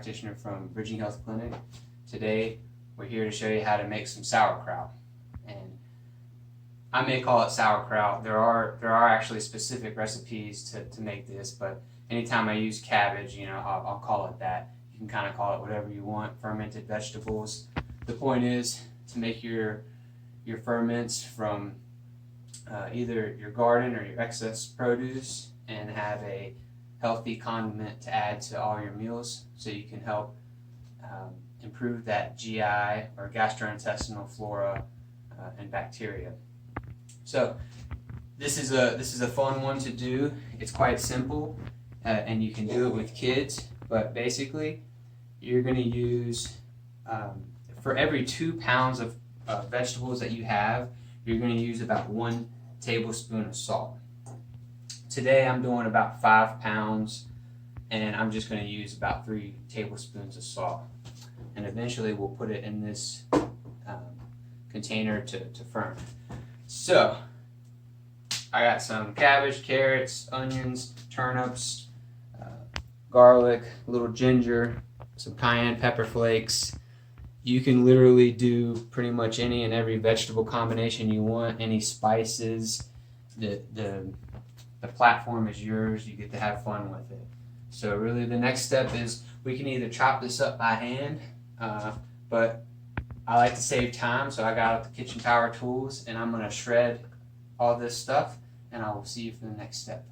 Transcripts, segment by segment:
practitioner from Bridging Health Clinic. Today we're here to show you how to make some sauerkraut. And I may call it sauerkraut. There are actually specific recipes to make this, but anytime I use cabbage, I'll call it that. You can kind of call it whatever you want, fermented vegetables. The point is to make your ferments from either your garden or your excess produce and have a healthy condiment to add to all your meals, so you can help improve that GI or gastrointestinal flora and bacteria. So this is a fun one to do. It's quite simple, and you can do it with kids. But basically, you're going to use for every 2 pounds of vegetables that you have, you're going to use about 1 tablespoon of salt. Today I'm doing about 5 pounds, and I'm just going to use about 3 tablespoons of salt. And eventually we'll put it in this container to ferment. So I got some cabbage, carrots, onions, turnips, garlic, a little ginger, some cayenne pepper flakes. You can literally do pretty much any and every vegetable combination you want, any spices. The platform is yours. You get to have fun with it. So really the next step is we can either chop this up by hand, but I like to save time, so I got out the kitchen power tools and I'm going to shred all this stuff, and I will see you for the next step.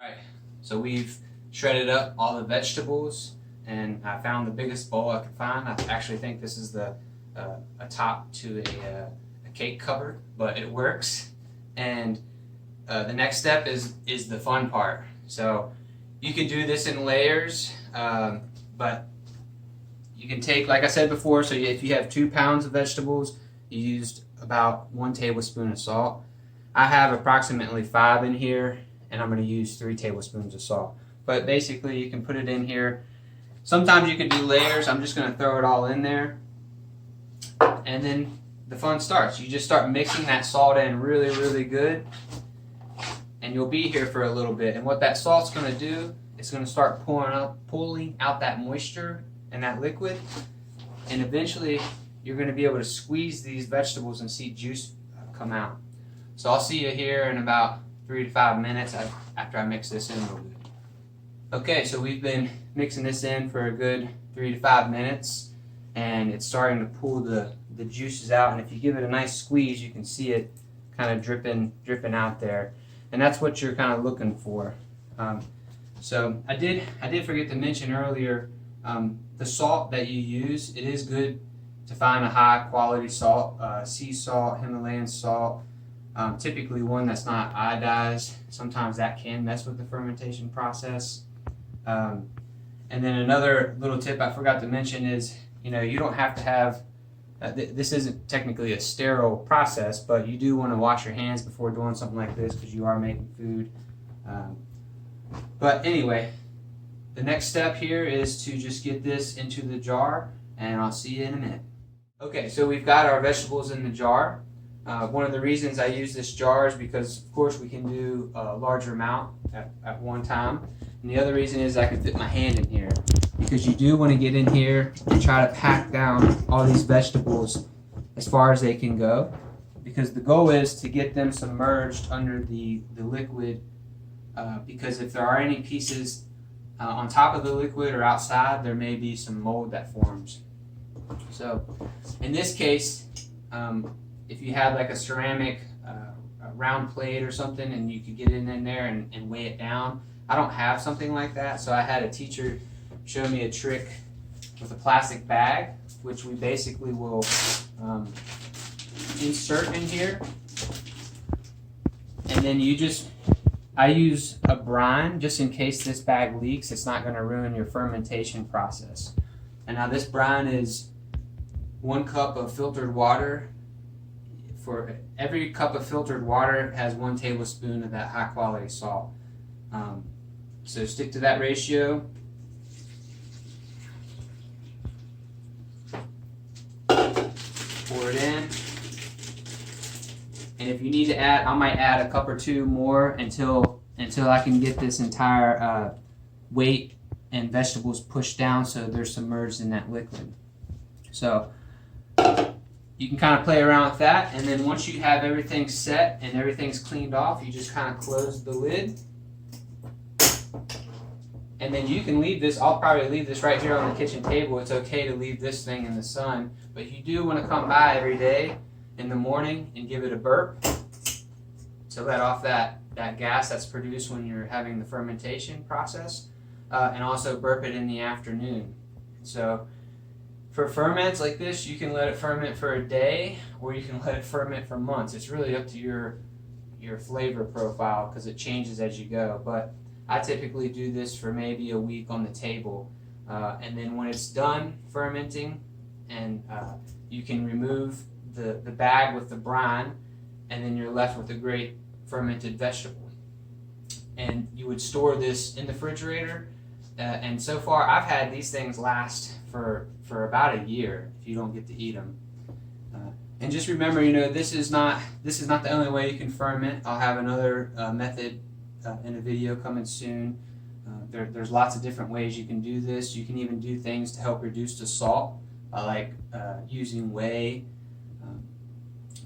Alright, so we've shredded up all the vegetables, and I found the biggest bowl I could find. I actually think this is a top to a cake cover, but it works. And the next step is the fun part. So you can do this in layers, but you can take, like I said before, so if you have 2 pounds of vegetables, you used about 1 tablespoon of salt. I have approximately 5 in here, and I'm going to use 3 tablespoons of salt. But basically you can put it in here. Sometimes you can do layers. I'm just going to throw it all in there, and then the fun starts. You just start mixing that salt in really, really good, and you'll be here for a little bit. And what that salt's going to do, it's going to start pulling out that moisture and that liquid, and eventually you're going to be able to squeeze these vegetables and see juice come out. So I'll see you here in about 3 to 5 minutes after I mix this in a little bit. Okay, so we've been mixing this in for a good 3 to 5 minutes, and it's starting to pull the juices out. And if you give it a nice squeeze, you can see it kind of dripping out there, and that's what you're kind of looking for. So I did forget to mention earlier, the salt that you use, it is good to find a high quality salt, sea salt, Himalayan salt, typically one that's not iodized. Sometimes that can mess with the fermentation process. And then another little tip I forgot to mention is, you don't have to have, this isn't technically a sterile process, but you do want to wash your hands before doing something like this because you are making food. But anyway, the next step here is to just get this into the jar, and I'll see you in a minute. Okay, so we've got our vegetables in the jar. One of the reasons I use this jar is because, of course, we can do a larger amount at one time. And the other reason is I can fit my hand in here, because you do want to get in here and try to pack down all these vegetables as far as they can go, because the goal is to get them submerged under the liquid, because if there are any pieces on top of the liquid or outside, there may be some mold that forms. So in this case, if you have like a ceramic a round plate or something, and you could get it in there and weigh it down. I don't have something like that, so I had a teacher show me a trick with a plastic bag, which we basically will insert in here, and then I use a brine just in case this bag leaks. It's not going to ruin your fermentation process. And now this brine is 1 cup of filtered water. For every cup of filtered water has 1 tablespoon of that high quality salt. So stick to that ratio. Pour it in. And if you need to add, I might add a cup or 2 more until I can get this entire weight and vegetables pushed down so they're submerged in that liquid. So you can kind of play around with that, and then once you have everything set and everything's cleaned off, you just kind of close the lid. And then you can leave this, I'll probably leave this right here on the kitchen table. It's okay to leave this thing in the sun, but you do want to come by every day in the morning and give it a burp to let off that gas that's produced when you're having the fermentation process, and also burp it in the afternoon. So for ferments like this, you can let it ferment for a day, or you can let it ferment for months. It's really up to your flavor profile because it changes as you go. But I typically do this for maybe a week on the table, and then when it's done fermenting, and you can remove the bag with the brine, and then you're left with a great fermented vegetable. And you would store this in the refrigerator, and so far I've had these things last for about a year if you don't get to eat them. And just remember, this is not the only way you can ferment. I'll have another method in a video coming soon. There's lots of different ways you can do this. You can even do things to help reduce the salt, like using whey.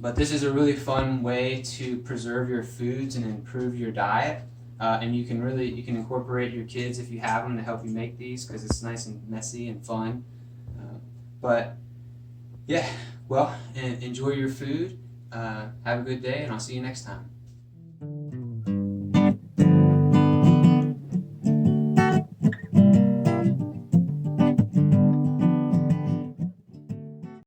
But this is a really fun way to preserve your foods and improve your diet. And you can incorporate your kids if you have them to help you make these, because it's nice and messy and fun. But yeah, well, enjoy your food. Have a good day, and I'll see you next time.